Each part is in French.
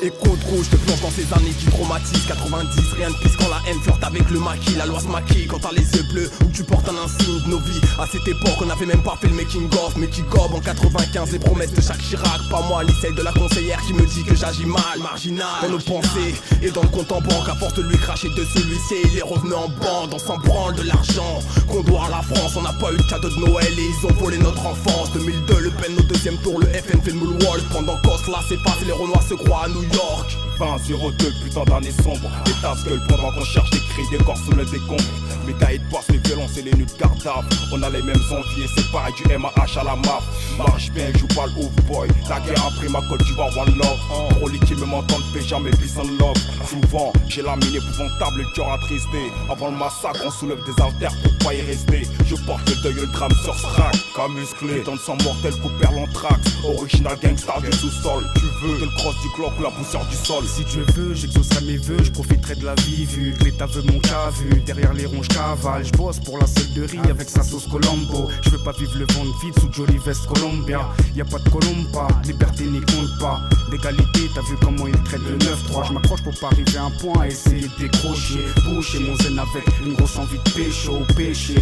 Écho de rouge te plonge dans ces années qui traumatisent. 90, rien de pisse quand la haine flirte avec le maquis. La loi se maquille quand t'as les yeux bleus ou que tu portes un insigne de nos vies. À cette époque on avait même pas fait le making of, mais qui gobe en 95 les promesses de Jacques Chirac. Pas moi ni celle de la conseillère qui me dit que j'agis mal. Marginal dans nos pensées et dans le compte en banque. À force de lui cracher dessus, l'huissier il est revenu en bande. On s'en branle de l'argent qu'on doit à la France. On n'a pas eu de cadeau de Noël et ils ont volé notre enfance. 2002 Le Pen au deuxième tour, le FN fait le moonwalk. Pendant qu'Osla s'efface et les Renois se croient à New York. 20-02, putain d'année sombre. Des tasse-gueule pendant qu'on cherche des cris, des corps sous le décombre. Médailles de boisse, les violences et les nuits de garde-à-vue. On a les mêmes envies et c'est pareil du MAH à la MAF. Marche bien, joue pas le off-boy. La guerre a pris ma Côte d'Ivoire, one love. Trop liquide, me m'entendent pécher, mais peace and love. Souvent, j'ai la mine épouvantable, le cœur attristé. Avant le massacre, on soulève des haltères pour pas y rester. Je porte le deuil et le drame sur strack. Cas musclé, dans le sang mortel, coupère l'anthrax. Original gangsta du sous-sol. Tu veux que le cross du clock ou la poussière du sol. Si Dieu veut, j'exaucerai mes vœux, je profiterai de la vie vu que l'État veut mon cas vu. Derrière les ronds, cavale, je bosse pour la selle de riz avec sa sauce Colombo. Je veux pas vivre le vent de vide sous Jolly Vest Columbia. Y'a pas de Colomba, liberté n'y compte pas. D'égalité, t'as vu comment il traite le 9-3. Je m'accroche pour pas arriver à un point, essayer de décrocher. Boucher mon zen avec une grosse envie de pécho, péché.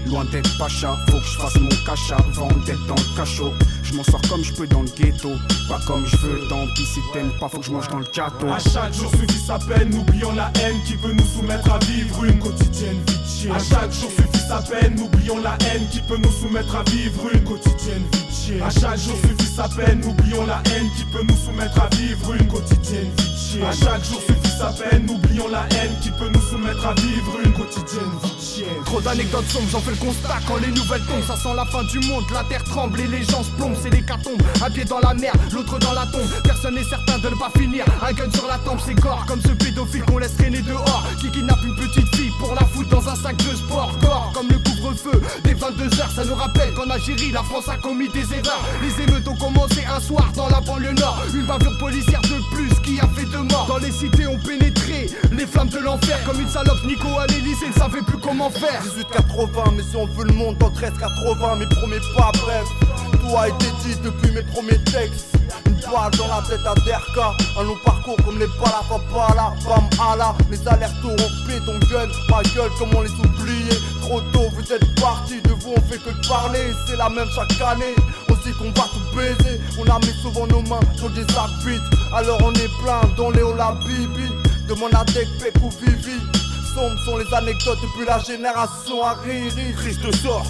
Loin d'être pacha, faut que je fasse mon cacha avant d'être dans le cachot. Je m'en sors comme je peux dans le ghetto, pas comme je veux, tant pis si t'aimes pas, faut que je mange dans le gâteau. À chaque jour suffit sa peine, n'oublions la haine qui peut nous soumettre à vivre une quotidienne vie de chien. À chaque jour suffit sa peine, n'oublions la haine qui peut nous soumettre à vivre une quotidienne vie de chien. À chaque jour suffit sa peine, n'oublions la haine qui peut nous soumettre à vivre une quotidienne vie de chien. À chaque jour suffit sa peine, n'oublions la haine qui peut nous soumettre à vivre une quotidienne vie de chien. Trop d'anecdotes sombres, j'en fais le constat quand les nouvelles tombent. Ça sent la fin du monde, la terre tremble et les gens se plombent. C'est l'hécatombe, un pied dans la mer, l'autre dans la tombe. Personne n'est certain de ne pas finir. Un gun sur la tempe, c'est gore comme ce pédophile qu'on laisse traîner dehors, qui kidnappe une petite fille pour la foutre dans un sac de sport. Gore comme le couvre-feu des 22h, ça nous rappelle qu'en Algérie la France a commis des erreurs. Les émeutes ont commencé un soir dans la banlieue nord. Une bavure policière de plus qui a fait 2 morts. Dans les cités ont pénétré les flammes de l'enfer. Comme une salope, Nico à l'Élysée ne savait plus comment faire. 18-80, mais si on veut le monde dans 13-80, mes premiers pas, bref. Tout a été dit depuis mes premiers textes. Une balle dans la tête à Derka. Un long parcours comme les balafabala. Bam ala, les allers-retours on fait ton gun. Ma gueule, comment les oublier. Trop tôt vous êtes partis, de vous on fait que de parler. C'est la même chaque année, on sait qu'on va tout baiser. On a mis souvent nos mains sur des arbitres. Alors on est plein dans les la bibi. Demande à Dek, Pek ou Vivi. Sombres sont les anecdotes depuis la génération à Riri. Triste de sort,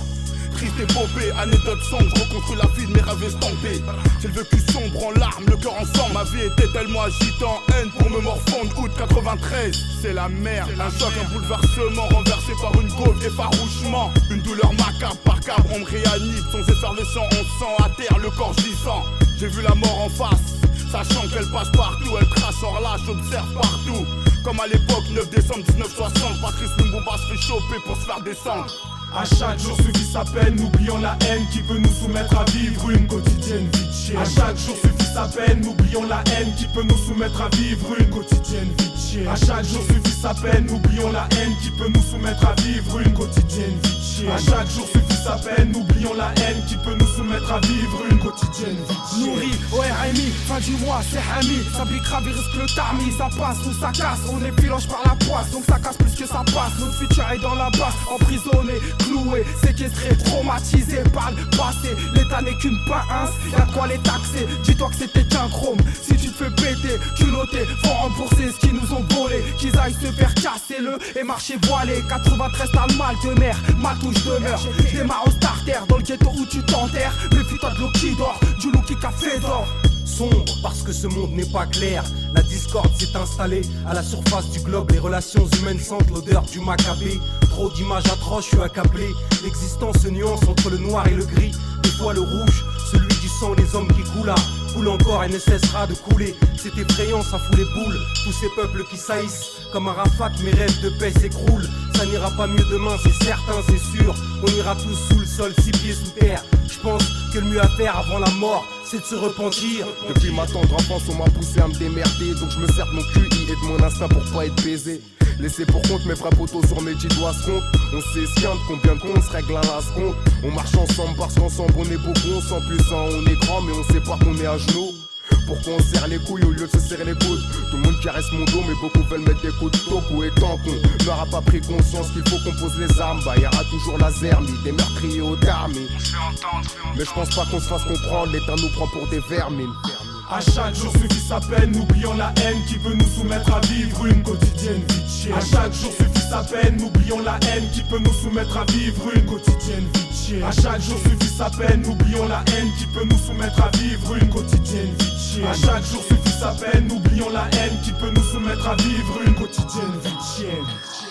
triste et pompé, anecdote sombre, je rencontre la vie de mes rêves estampés. J'ai le vécu sombre en larmes, le cœur en sang. Ma vie était tellement agitée en haine pour me morfondre. Août 93, c'est la merde. Un choc, un bouleversement renversé par une gauve effarouchement. Une douleur macabre par câble, on me réanime. Sans effervescent, on sent à terre le corps gisant. J'ai vu la mort en face, sachant qu'elle passe partout. Elle trace en relâche, j'observe partout. Comme à l'époque, 9 décembre 1960, Patrice Lumumba se fait choper pour se faire descendre. À chaque jour suffit sa peine, n'oublions la haine qui peut nous soumettre à vivre une quotidienne vie de chien. À chaque jour suffit sa peine, n'oublions la haine qui peut nous soumettre à vivre une quotidienne vie de chien. À chaque jour suffit sa peine, n'oublions la haine qui peut nous soumettre à vivre une quotidienne vie de chien. À chaque jour suffit sa peine, n'oublions la haine qui peut nous soumettre à vivre une quotidienne vie de chien. Nourri au RMI, fin du mois c'est Hami. Ça pique grave, il risque le tarmi. Ça passe ou ça casse, on est filange par la poisse. Donc ça casse plus que ça passe. Notre futur est dans la basse, emprisonné, cloué, séquestré, traumatisé par le passé. L'État n'est qu'une pince, y'a de quoi les taxer. Dis-toi que c'était qu'un chrome. Si tu te fais péter, culotté, faut rembourser ce qu'ils nous ont volé. Qu'ils aillent se faire casser le et marcher voilé. 93 t'as le mal de mer, ma touche demeure. Démarre au starter dans le ghetto où tu t'enterres. Méfie-toi de l'eau qui dort, du loup qui café d'or. Sombre parce que ce monde n'est pas clair. La discorde s'est installée à la surface du globe. Les relations humaines sentent l'odeur du macabé. Trop d'images atroces, je suis accablé. L'existence se nuance entre le noir et le gris. Des fois le rouge, celui du sang des hommes qui coulent coule encore et ne cessera de couler. C'est effrayant, ça fout les boules. Tous ces peuples qui saillissent comme un Rafat, mes rêves de paix s'écroulent. Ça n'ira pas mieux demain, c'est certain, c'est sûr. On ira tous sous le sol, 6 pieds sous terre. Je pense que le mieux à faire avant la mort, c'est de se repentir. Depuis ma tendre enfance, on m'a poussé à me démerder. Donc je me sers de mon QI et de mon instinct pour pas être baisé. Laissez pour compte mes vrais poteaux sur mes 10 doigts se compte. On sait si de combien de comptes se règle à la seconde. On marche ensemble parce qu'ensemble on est beaucoup, on sent puissant, on est grand mais on sait pas qu'on est à genoux. Pourquoi on serre les couilles au lieu de se serrer les coudes? Tout le monde caresse mon dos mais beaucoup veulent mettre des coups de toco. Étant qu'on n'aura pas pris conscience qu'il faut qu'on pose les armes, bah y'aura toujours la zermie, des meurtriers aux tarmis. Mais je pense pas qu'on se fasse comprendre, l'État nous prend pour des vermines. À chaque jour suffit sa peine, n'oublions la haine qui peut nous soumettre à vivre une quotidienne vie de chien. À chaque jour suffit sa peine, n'oublions la haine qui peut nous soumettre à vivre une quotidienne vie de chien. À chaque jour suffit sa peine, n'oublions la haine qui peut nous soumettre à vivre une quotidienne vie de chien. À chaque jour suffit sa peine, n'oublions la haine qui peut nous soumettre à vivre une quotidienne vie de chien.